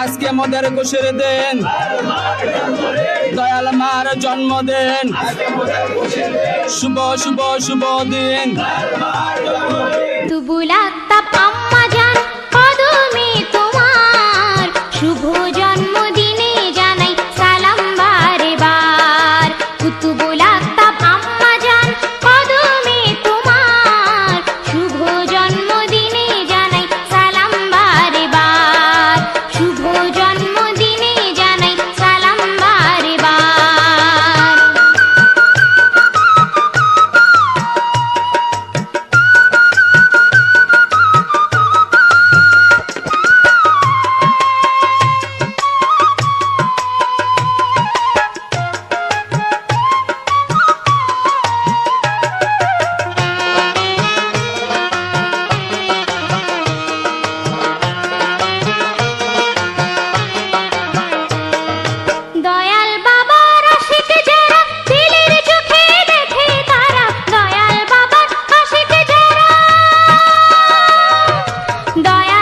আজকে মোদের খুশির দিন, দয়াল মার জন্মদিন, শুভ শুভ শুভ দিন। কুতুবুল আক্তাব আম্মা জান কদমে তোমার শুভ জন্মদিনে জানাই সালাম বারে বার। কুতুবুল আক্তাব আম্মা জান কদমে তোমার শুভ জন্মদিনে জানাই সালাম বারে বার। শুভ জন্মদিনে জানাই সালাম বারে বার। দয়াল বাবার আশিক যারা দিলের চোখে দেখে তারা, দয়াল বাবার আশিক যারা, দয়াল